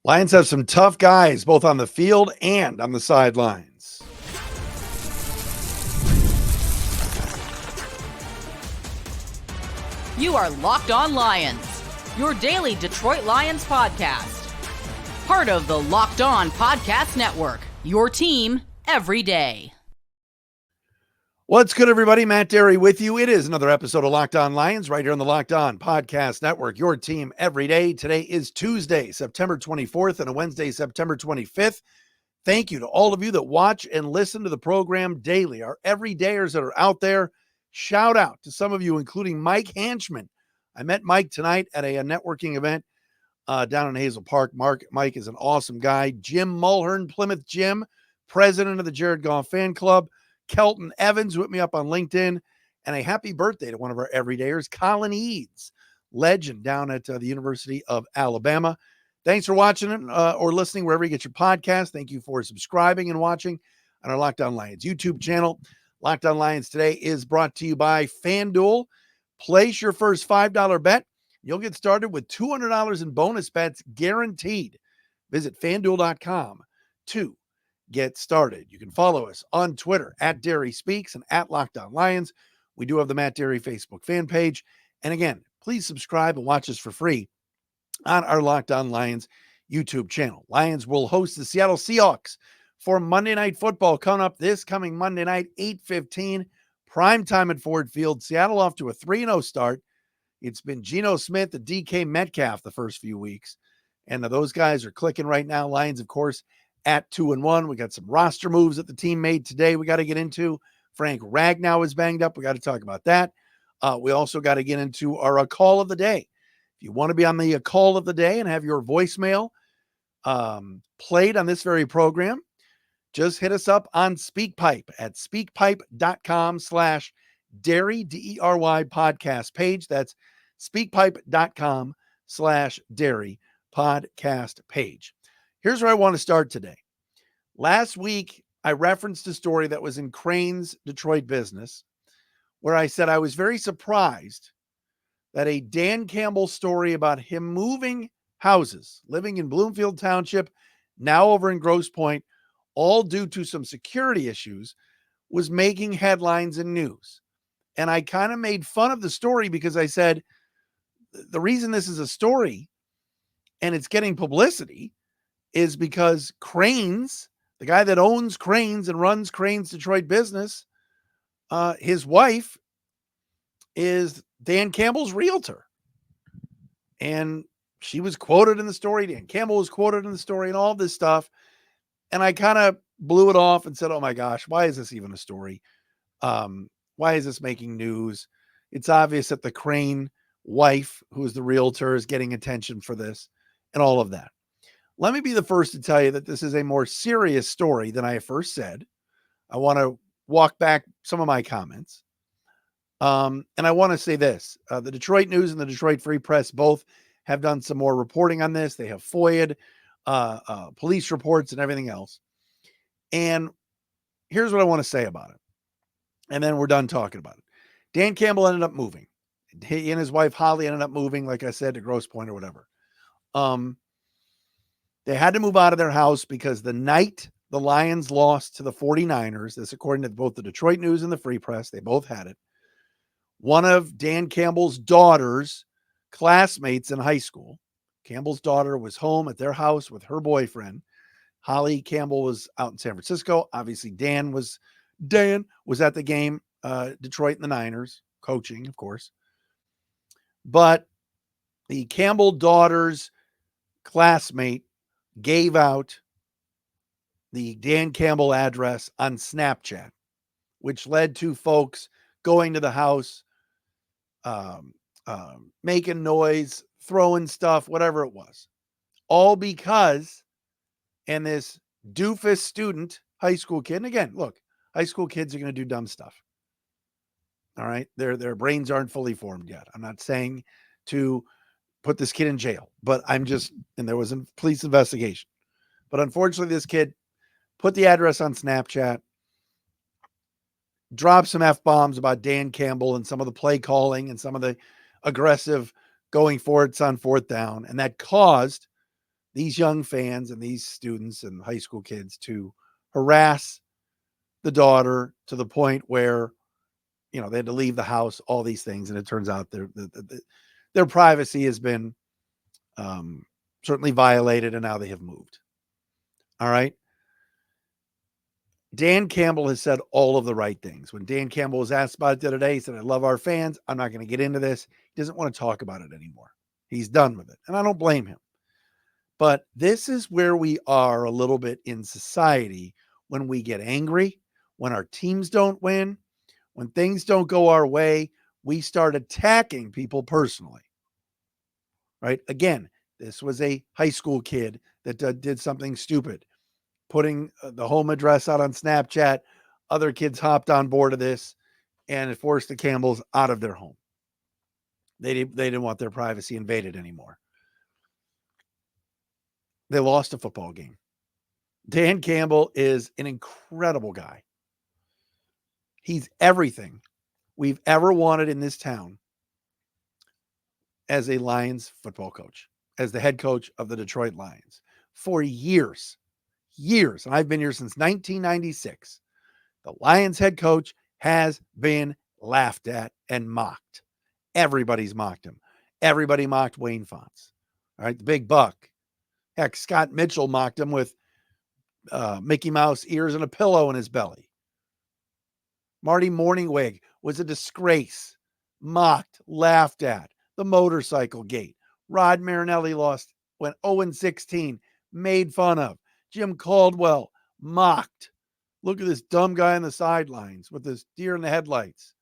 Lions have some tough guys, both on the field and on the sidelines. You are Locked On Lions, your daily Detroit Lions podcast. Part of the Locked On Podcast Network, your team every day. What's good, everybody? Matt Dery with you. It is another episode of Locked On Lions right here on the Locked On Podcast Network, your team every day. Today is Tuesday, September 24th, and a Wednesday, September 25th. Thank you to all of you that watch and listen to the program daily, our everydayers that are out there. Shout out to some of you, including Mike Hanchman. I met Mike tonight at a networking event down in Hazel Park. Mike is an awesome guy. Jim Mulhern, Plymouth Jim, president of the Jared Goff fan club. Kelton Evans with me up on LinkedIn, and a happy birthday to one of our everydayers, Colin Eads, legend down at the University of Alabama. Thanks for watching or listening wherever you get your podcast. Thank you for subscribing and watching on our Locked On Lions YouTube channel. Locked On Lions today is brought to you by FanDuel. Place your first $5 bet. You'll get started with $200 in bonus bets guaranteed. Visit FanDuel.com to get started. You can follow us on Twitter at Dery Speaks and at Locked On Lions. We do have the Matt Dery Facebook fan page. And again, please subscribe and watch us for free on our Locked On Lions YouTube channel. Lions will host the Seattle Seahawks for Monday Night Football coming up this coming Monday night, 8:15, prime time at Ford Field. Seattle off to a 3-0 start. It's been Geno Smith and DK Metcalf the first few weeks, and those guys are clicking right now. Lions, of course, at 2-1. We got some roster moves that the team made today we got to get into. Frank Ragnow is banged up. We got to talk about that. We also got to get into our call of the day. If you want to be on the call of the day and have your voicemail played on this very program, just hit us up on SpeakPipe at speakpipe.com/Dery, Dery podcast page. That's speakpipe.com/Dery podcast page. Here's where I want to start today. Last week, I referenced a story that was in Crane's Detroit Business, where I said I was very surprised that a Dan Campbell story about him moving houses, living in Bloomfield Township, now over in Grosse Pointe, all due to some security issues, was making headlines and news. And I kind of made fun of the story because I said, the reason this is a story and it's getting publicity is because Cranes, the guy that owns Cranes and runs Cranes Detroit Business, his wife is Dan Campbell's realtor. And she was quoted in the story. Dan Campbell was quoted in the story and all this stuff. And I kind of blew it off and said, oh my gosh, why is this even a story? Why is this making news? It's obvious that the Crane wife, who is the realtor, is getting attention for this and all of that. Let me be the first to tell you that this is a more serious story than I first said. I want to walk back some of my comments. And I want to say this. The Detroit News and the Detroit Free Press both have done some more reporting on this. They have FOIA'd police reports and everything else. And here's what I want to say about it. And then we're done talking about it. Dan Campbell ended up moving. He and his wife, Holly, ended up moving, like I said, to Grosse Pointe or whatever. They had to move out of their house because the night the Lions lost to the 49ers, this according to both the Detroit News and the Free Press, they both had it. One of Dan Campbell's daughter's classmates in high school, Campbell's daughter, was home at their house with her boyfriend. Holly Campbell was out in San Francisco. Obviously, Dan was at the game, Detroit and the Niners, coaching, of course. But the Campbell daughter's classmate gave out the Dan Campbell address on Snapchat, which led to folks going to the house, making noise, throwing stuff, whatever it was. All because, and this doofus student, high school kid, and again, look, high school kids are going to do dumb stuff. All right. Their brains aren't fully formed yet. I'm not saying to put this kid in jail, but and there was a police investigation. But unfortunately, this kid put the address on Snapchat, dropped some F-bombs about Dan Campbell and some of the play calling and some of the aggressive going for it's on fourth down. And that caused these young fans and these students and high school kids to harass the daughter to the point where, they had to leave the house, all these things. And it turns out their privacy has been certainly violated, and now they have moved. All right. Dan Campbell has said all of the right things. When Dan Campbell was asked about it the other day, he said, I love our fans. I'm not going to get into this. He doesn't want to talk about it anymore. He's done with it. And I don't blame him. But this is where we are a little bit in society when we get angry, when our teams don't win, when things don't go our way, we start attacking people personally. Right? Again, this was a high school kid that did something stupid, putting the home address out on Snapchat. Other kids hopped on board of this, and it forced the Campbells out of their home. They didn't want their privacy invaded anymore. They lost a football game. Dan Campbell is an incredible guy. He's everything we've ever wanted in this town as a Lions football coach, as the head coach of the Detroit Lions for years. And I've been here since 1996. The Lions head coach has been laughed at and mocked. Everybody's mocked him. Everybody mocked Wayne Fonts. All right, the big buck. Heck, Scott Mitchell mocked him with Mickey Mouse ears and a pillow in his belly. Marty Morningwig was a disgrace. Mocked, laughed at. The motorcycle gate. Rod Marinelli went 0-16, made fun of. Jim Caldwell, mocked. Look at this dumb guy on the sidelines with this deer in the headlights.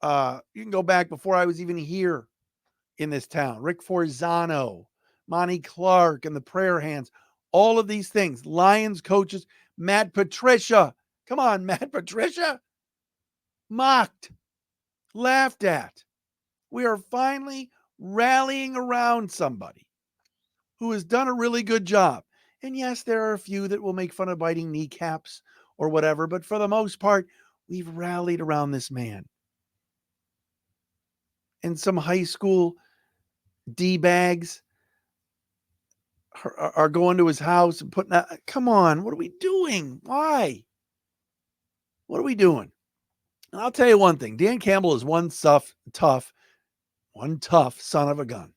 You can go back before I was even here in this town. Rick Forzano, Monty Clark, and the Prayer Hands. All of these things. Lions coaches. Matt Patricia. Come on, Matt Patricia. Mocked. Laughed at. We are finally rallying around somebody who has done a really good job. And yes, there are a few that will make fun of biting kneecaps or whatever, but for the most part, we've rallied around this man. And some high school D-bags are going to his house and putting out, come on, what are we doing? Why? What are we doing? And I'll tell you one thing, Dan Campbell is one tough son of a gun,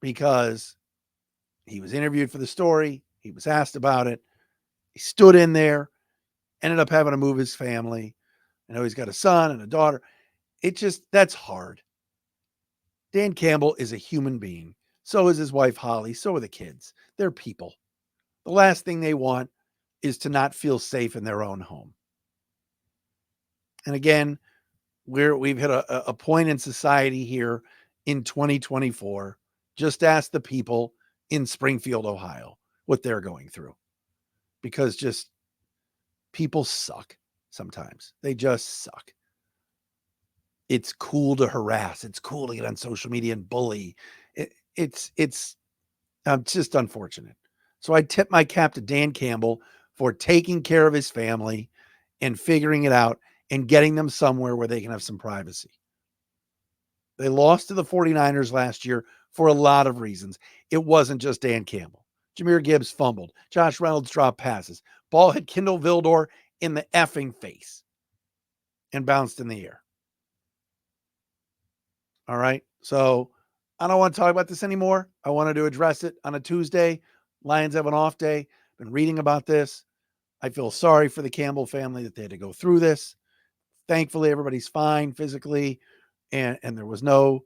because he was interviewed for the story. He was asked about it. He stood in there, ended up having to move his family. I know he's got a son and a daughter. That's hard. Dan Campbell is a human being. So is his wife, Holly. So are the kids. They're people. The last thing they want is to not feel safe in their own home. And again, we've hit a point in society here in 2024. Just ask the people in Springfield, Ohio, what they're going through, because just people suck sometimes. They just suck. It's cool to harass. It's cool to get on social media and bully. It's just unfortunate. So I tip my cap to Dan Campbell for taking care of his family and figuring it out and getting them somewhere where they can have some privacy. They lost to the 49ers last year for a lot of reasons. It wasn't just Dan Campbell. Jahmyr Gibbs fumbled. Josh Reynolds dropped passes. Ball hit Kendall Vildor in the effing face and bounced in the air. All right. So I don't want to talk about this anymore. I wanted to address it on a Tuesday. Lions have an off day. Been reading about this. I feel sorry for the Campbell family that they had to go through this. Thankfully, everybody's fine physically. And there was no,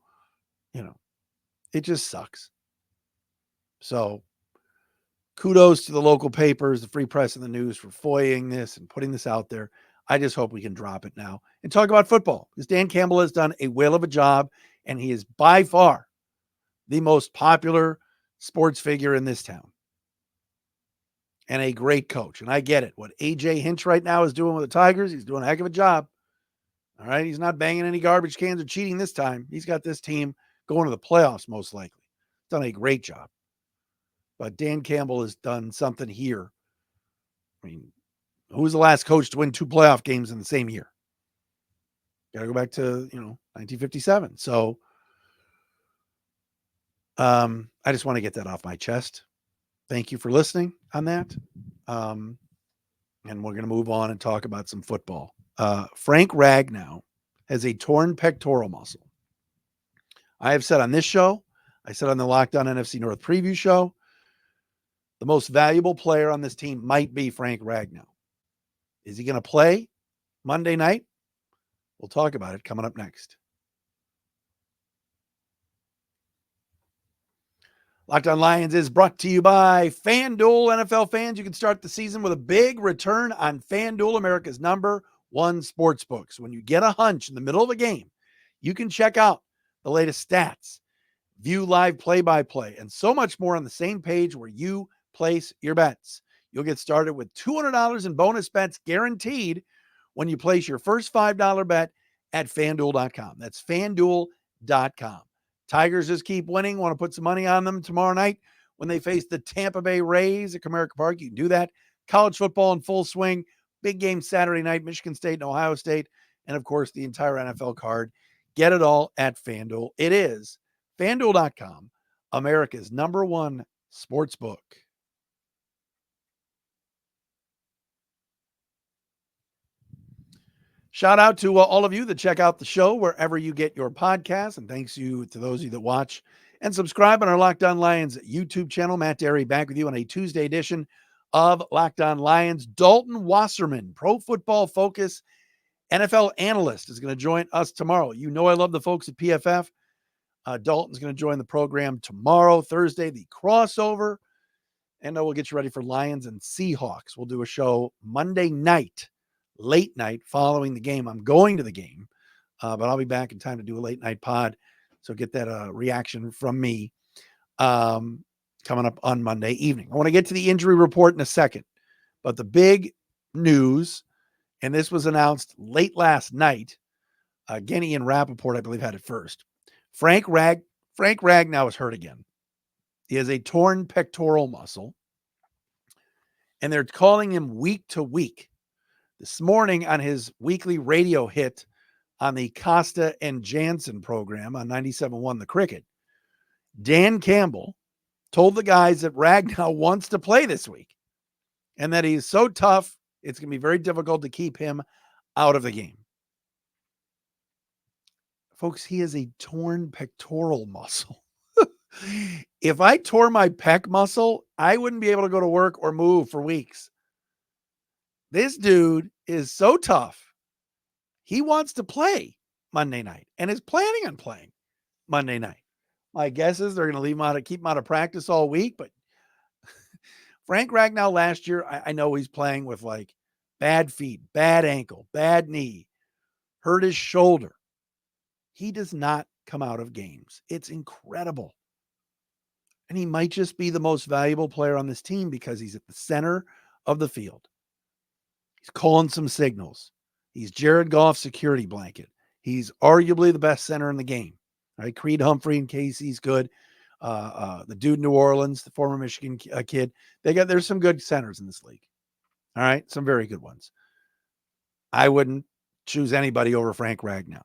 it just sucks. So kudos to the local papers, the Free Press and the News for foiling this and putting this out there. I just hope we can drop it now and talk about football, because Dan Campbell has done a whale of a job, and he is by far the most popular sports figure in this town and a great coach. And I get it. What AJ Hinch right now is doing with the Tigers, he's doing a heck of a job. All right. He's not banging any garbage cans or cheating this time. He's got this team going to the playoffs, most likely. Done a great job. But Dan Campbell has done something here. I mean, who was the last coach to win 2 playoff games in the same year? Got to go back to, 1957. So I just want to get that off my chest. Thank you for listening on that. And we're going to move on and talk about some football. Frank Ragnow has a torn pectoral muscle. I have said on this show, I said on the Locked On NFC North preview show, the most valuable player on this team might be Frank Ragnow. Is he going to play Monday night? We'll talk about it coming up next. Locked On Lions is brought to you by FanDuel. NFL fans, you can start the season with a big return on FanDuel, America's #1 sportsbook. So when you get a hunch in the middle of a game, you can check out the latest stats, view live play-by-play, and so much more on the same page where you place your bets. You'll get started with $200 in bonus bets guaranteed when you place your first $5 bet at FanDuel.com. That's FanDuel.com. Tigers just keep winning. Want to put some money on them tomorrow night when they face the Tampa Bay Rays at Comerica Park? You can do that. College football in full swing. Big game Saturday night, Michigan State and Ohio State. And, of course, the entire NFL card. Get it all at FanDuel. It is FanDuel.com, America's #1 sportsbook. Shout out to all of you that check out the show wherever you get your podcasts. And thanks you to those of you that watch and subscribe on our Locked On Lions YouTube channel. Matt Dery back with you on a Tuesday edition of Locked On Lions. Dalton Wasserman, Pro Football Focus NFL analyst, is going to join us tomorrow. You know I love the folks at PFF. Dalton's going to join the program tomorrow, Thursday, the crossover. And we'll get you ready for Lions and Seahawks. We'll do a show Monday night, late night, following the game. I'm going to the game, but I'll be back in time to do a late night pod. So get that reaction from me coming up on Monday evening. I want to get to the injury report in a second, but the big news, and this was announced late last night, Genny and Rappaport, I believe, had it first. Frank Ragnow is hurt again. He has a torn pectoral muscle, and they're calling him week to week. This morning on his weekly radio hit on the Costa and Jansen program on 97.1 The Cricket, Dan Campbell told the guys that Ragnow wants to play this week and that he's so tough, it's going to be very difficult to keep him out of the game. Folks, he has a torn pectoral muscle. If I tore my pec muscle, I wouldn't be able to go to work or move for weeks. This dude is so tough. He wants to play Monday night and is planning on playing Monday night. My guess is they're going to leave him out, keep him out of practice all week. But Frank Ragnow last year, I know he's playing with like bad feet, bad ankle, bad knee, hurt his shoulder. He does not come out of games. It's incredible. And he might just be the most valuable player on this team because he's at the center of the field. He's calling some signals. He's Jared Goff's security blanket. He's arguably the best center in the game. All right, Creed Humphrey and Casey's good. The dude in New Orleans, the former Michigan kid. There's some good centers in this league. All right, some very good ones. I wouldn't choose anybody over Frank Ragnow.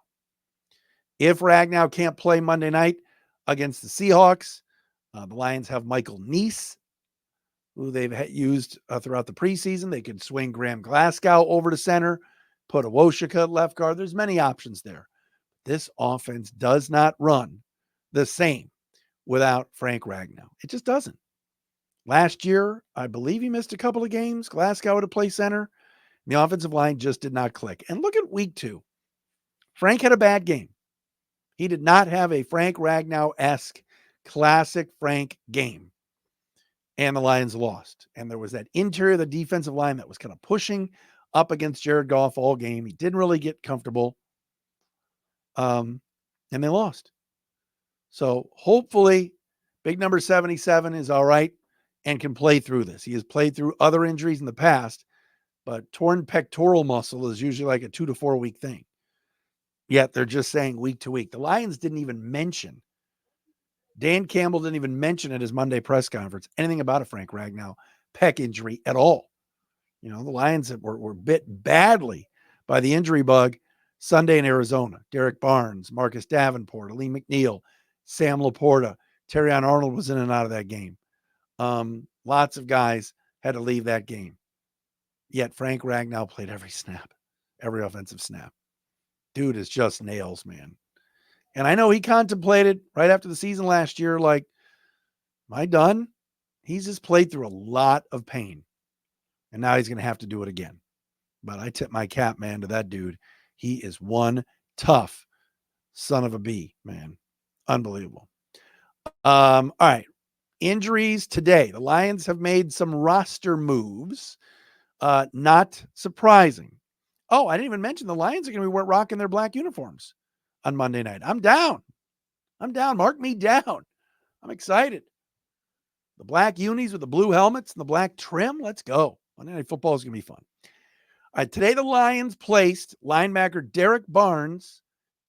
If Ragnow can't play Monday night against the Seahawks, the Lions have Michael Neese, who they've used throughout the preseason. They could swing Graham Glasgow over to center, put a Woshika at left guard. There's many options there. This offense does not run the same without Frank Ragnow. It just doesn't. Last year, I believe he missed a couple of games. Glasgow to play center. The offensive line just did not click. And look at week 2. Frank had a bad game. He did not have a Frank Ragnow-esque classic Frank game. And the Lions lost. And there was that interior of the defensive line that was kind of pushing up against Jared Goff all game. He didn't really get comfortable. And they lost. So hopefully big number 77 is all right and can play through this. He has played through other injuries in the past, but torn pectoral muscle is usually like a 2 to 4 week thing. Yet they're just saying week to week. The Lions didn't even mention, Dan Campbell didn't even mention at his Monday press conference anything about a Frank Ragnow pec injury at all. You know, the Lions were bit badly by the injury bug Sunday in Arizona. Derek Barnes, Marcus Davenport, Ali McNeil, Sam Laporta, Terrion Arnold was in and out of that game. Lots of guys had to leave that game. Yet Frank Ragnow played every snap, every offensive snap. Dude is just nails, man. And I know he contemplated right after the season last year, like, am I done? He's just played through a lot of pain. And now he's going to have to do it again. But I tip my cap, man, to that dude. He is one tough son of a bee, man. Unbelievable. All right. Injuries today. The Lions have made some roster moves. Not surprising. Oh, I didn't even mention the Lions are going to be rocking their black uniforms on Monday night. I'm down. Mark me down. I'm excited. The black unis with the blue helmets and the black trim. Let's go. Monday Night Football is going to be fun. All right, today the Lions placed linebacker Derek Barnes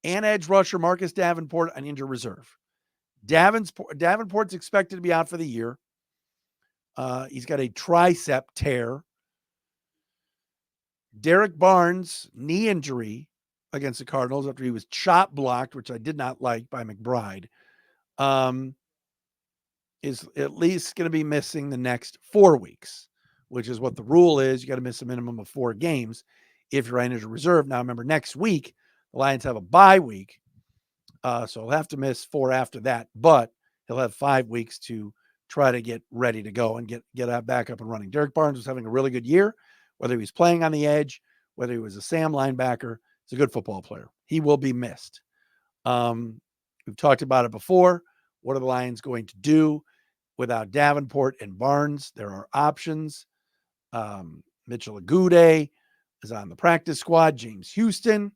and edge rusher Marcus Davenport on injured reserve. Davenport's expected to be out for the year. He's got a tricep tear. Derek Barnes' knee injury against the Cardinals after he was chop blocked, which I did not like, by McBride, is at least going to be missing the next 4 weeks, which is what the rule is. You got to miss a minimum of 4 games if you're on injured reserve. Now, remember, next week, the Lions have a bye week, so he'll have to miss 4 after that, but he'll have 5 weeks to try to get ready to go and get back up and running. Derek Barnes was having a really good year, whether he was playing on the edge, whether he was a Sam linebacker. He's a good football player. He will be missed. We've talked about it before. What are the Lions going to do without Davenport and Barnes? There are options. Mitchell Agude is on the practice squad. James Houston.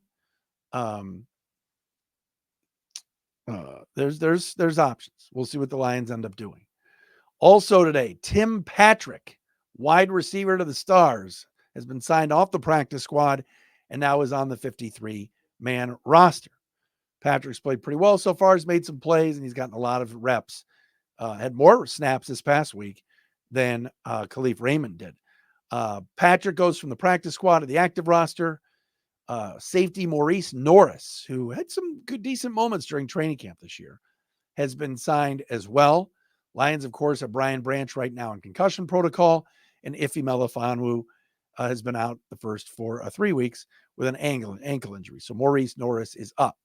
There's options. We'll see what the Lions end up doing. Also today, Tim Patrick, wide receiver to the Stars, has been signed off the practice squad and now is on the 53-man roster. Patrick's played pretty well so far. He's made some plays and he's gotten a lot of reps. Had more snaps this past week than Khalif Raymond did. Patrick goes from the practice squad to the active roster. Safety Maurice Norris, who had some good, decent moments during training camp this year, has been signed as well. Lions, of course, have Brian Branch right now in concussion protocol, and Ife Melifonwu has been out the first 3 weeks with an ankle injury. So Maurice Norris is up.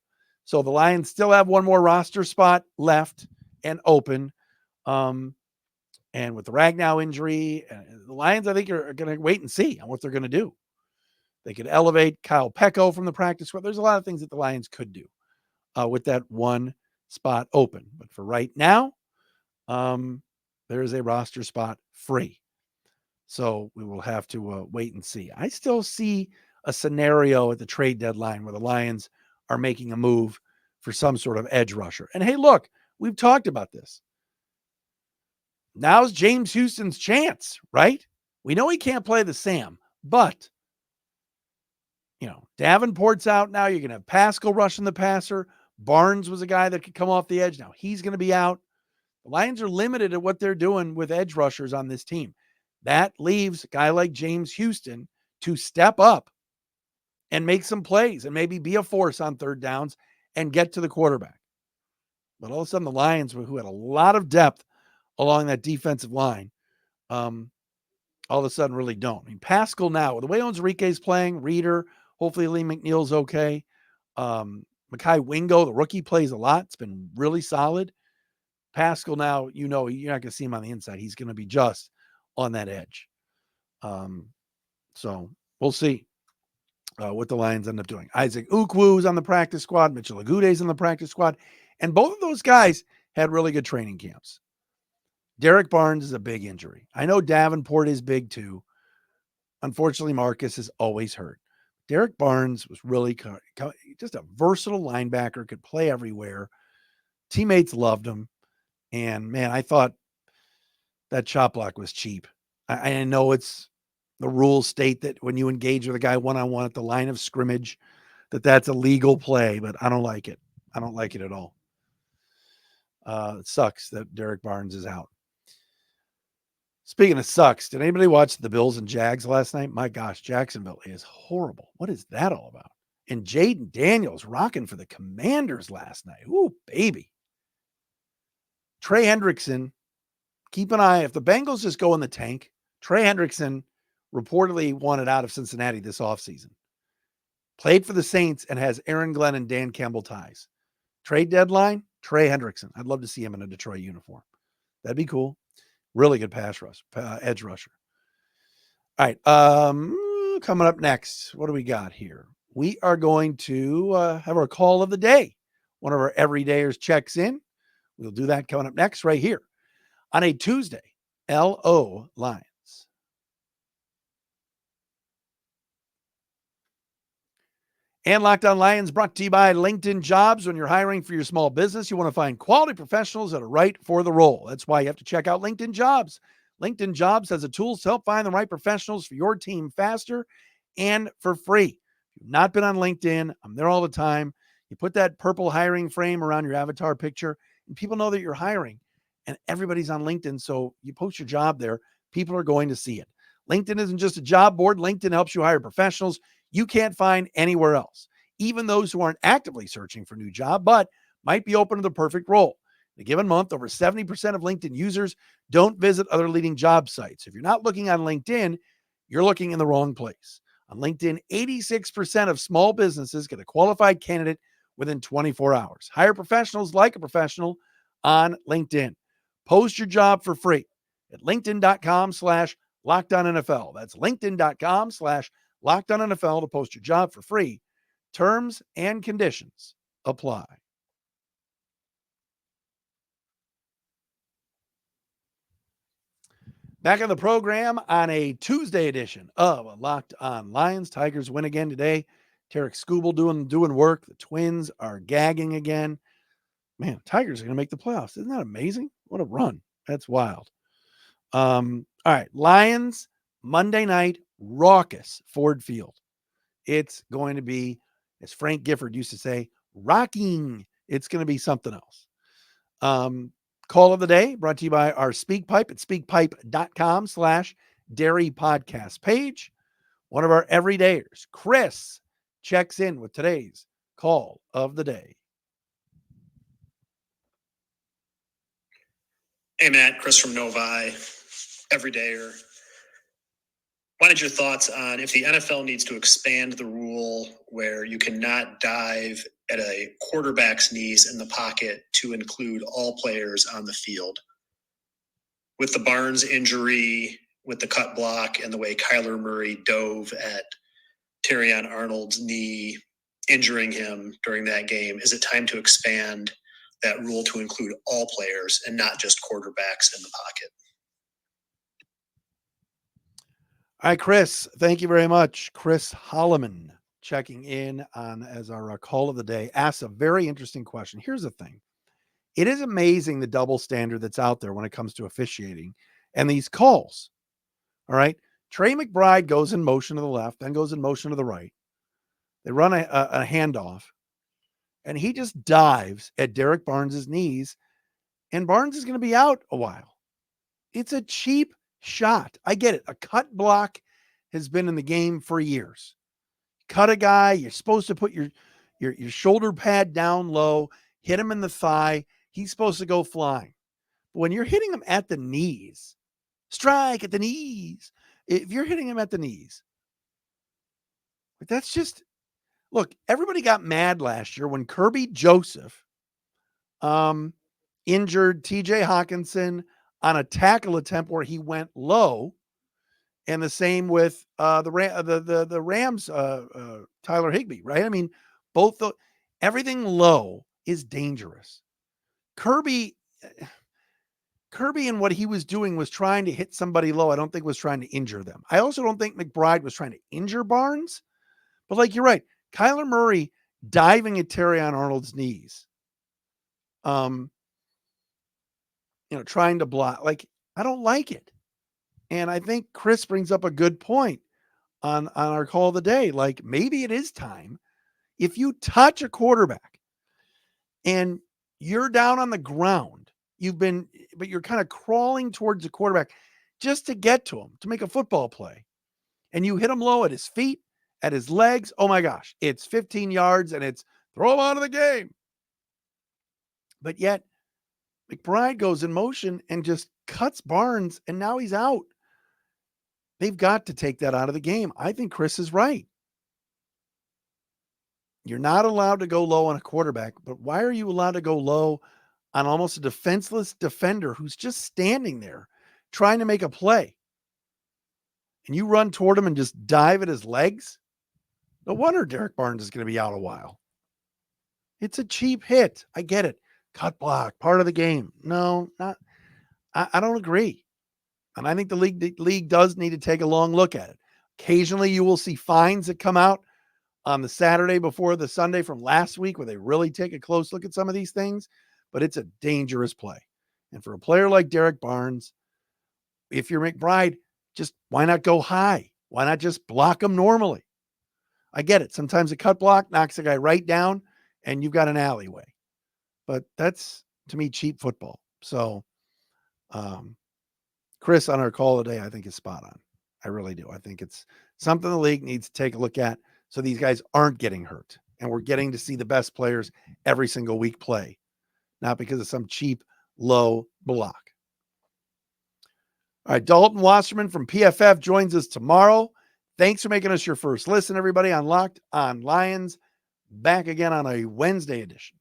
So the Lions still have one more roster spot left and open. And with the Ragnow injury, the Lions, I think, are going to wait and see on what they're going to do. They could elevate Kyle Pecco from the practice squad. There's a lot of things that the Lions could do with that one spot open. But for right now, there is a roster spot free. So we will have to wait and see. I still see a scenario at the trade deadline where the Lions are making a move for some sort of edge rusher. And hey, look, we've talked about this. Now's James Houston's chance, right? We know he can't play the Sam, but Davenport's out now. You're going to have Pascal rushing the passer. Barnes was a guy that could come off the edge. Now he's going to be out. The Lions are limited at what they're doing with edge rushers on this team. That leaves a guy like James Houston to step up and make some plays and maybe be a force on third downs and get to the quarterback. But all of a sudden, the Lions, who had a lot of depth along that defensive line, all of a sudden really don't. I mean, Pascal now, the way Onwuzurike's playing, Reeder, hopefully Lee McNeil's okay. Mekhi Wingo, the rookie, plays a lot. It's been really solid. Pascal now, you're not going to see him on the inside. He's going to be just on that edge. So we'll see what the Lions end up doing. Isaac Ukwu's on the practice squad. Mitchell Agude's on the practice squad. And both of those guys had really good training camps. Derek Barnes is a big injury. I know Davenport is big too. Unfortunately, Marcus is always hurt. Derek Barnes was really just a versatile linebacker, could play everywhere. Teammates loved him. And man, I thought that chop block was cheap. I know it's the rules state that when you engage with a guy one-on-one at the line of scrimmage, that's a legal play, but I don't like it. I don't like it at all. It sucks that Derek Barnes is out. Speaking of sucks, did anybody watch the Bills and Jags last night? My gosh, Jacksonville is horrible. What is that all about? And Jaden Daniels rocking for the Commanders last night. Ooh, baby. Trey Hendrickson, keep an eye. If the Bengals just go in the tank, Trey Hendrickson reportedly wanted out of Cincinnati this offseason. Played for the Saints and has Aaron Glenn and Dan Campbell ties. Trade deadline, Trey Hendrickson. I'd love to see him in a Detroit uniform. That'd be cool. Really good edge rusher. All right. Coming up next, what do we got here? We are going to have our call of the day. One of our everydayers checks in. We'll do that coming up next right here on a Tuesday. LO Lions. And Locked On Lions brought to you by LinkedIn Jobs. When you're hiring for your small business, you want to find quality professionals that are right for the role. That's why you have to check out LinkedIn Jobs. LinkedIn Jobs has the tools to help find the right professionals for your team faster and for free. If you've not been on LinkedIn, I'm there all the time. You put that purple hiring frame around your avatar picture, and people know that you're hiring. And everybody's on LinkedIn, so you post your job there. People are going to see it. LinkedIn isn't just a job board. LinkedIn helps you hire professionals you can't find anywhere else, even those who aren't actively searching for a new job, but might be open to the perfect role. In a given month, over 70% of LinkedIn users don't visit other leading job sites. If you're not looking on LinkedIn, you're looking in the wrong place. On LinkedIn, 86% of small businesses get a qualified candidate within 24 hours. Hire professionals like a professional on LinkedIn. Post your job for free at linkedin.com/LockedOnNFL. That's linkedin.com/LockedOnNFL to post your job for free. Terms and conditions apply. Back on the program on a Tuesday edition of Locked On Lions. Tigers win again today. Tarek Skubal doing work. The Twins are gagging again. Man, Tigers are going to make the playoffs. Isn't that amazing? What a run. That's wild. All right. Lions, Monday night, raucous Ford Field. It's going to be, as Frank Gifford used to say, rocking. It's going to be something else. Call of the day brought to you by our SpeakPipe at speakpipe.com/Dery podcast page. One of our everydayers, Chris, checks in with today's call of the day. Hey, Matt, Chris from Novi, everydayer. Wanted your thoughts on if the NFL needs to expand the rule where you cannot dive at a quarterback's knees in the pocket to include all players on the field. With the Barnes injury, with the cut block, and the way Kyler Murray dove at Terrion Arnold's knee, injuring him during that game, is it time to expand that rule to include all players and not just quarterbacks in the pocket? All right, Chris, thank you very much. Chris Holloman checking in on as our call of the day asks a very interesting question. Here's the thing. It is amazing the double standard that's out there when it comes to officiating and these calls. All right. Trey McBride goes in motion to the left, then goes in motion to the right. They run a handoff, and he just dives at Derek Barnes's knees, and Barnes is going to be out a while. It's a cheap shot. I get it. A cut block has been in the game for years. Cut a guy, you're supposed to put your shoulder pad down low, hit him in the thigh. He's supposed to go flying. But when you're hitting him at the knees, strike at the knees. If you're hitting him at the knees, that's just, look, everybody got mad last year when Kirby Joseph injured TJ Hawkinson on a tackle attempt where he went low, and the same with the Rams, Tyler Higbee, right? I mean, everything low is dangerous. Kirby and what he was doing was trying to hit somebody low. I don't think was trying to injure them. I also don't think McBride was trying to injure Barnes, but like, you're right. Kyler Murray diving at Terrion Arnold's knees, trying to block. Like, I don't like it. And I think Chris brings up a good point on our call of the day. Like, maybe it is time, if you touch a quarterback and you're down on the ground, but you're kind of crawling towards the quarterback just to get to him, to make a football play, and you hit him low at his feet, at his legs. Oh my gosh, it's 15 yards and it's throw him out of the game. But yet McBride goes in motion and just cuts Barnes, and now he's out. They've got to take that out of the game. I think Chris is right. You're not allowed to go low on a quarterback, but why are you allowed to go low on almost a defenseless defender who's just standing there trying to make a play? And you run toward him and just dive at his legs? No wonder Derek Barnes is going to be out a while. It's a cheap hit. I get it. Cut block, part of the game. No, not. I don't agree. And I think the league does need to take a long look at it. Occasionally you will see fines that come out on the Saturday before the Sunday from last week where they really take a close look at some of these things, but it's a dangerous play. And for a player like Derek Barnes, if you're McBride, just why not go high? Why not just block him normally? I get it. Sometimes a cut block knocks a guy right down and you've got an alleyway. But that's, to me, cheap football. So Chris on our call today, I think is spot on. I really do. I think it's something the league needs to take a look at so these guys aren't getting hurt. And we're getting to see the best players every single week play, not because of some cheap, low block. All right, Dalton Wasserman from PFF joins us tomorrow. Thanks for making us your first listen, everybody, on Locked On Lions. Back again on a Wednesday edition.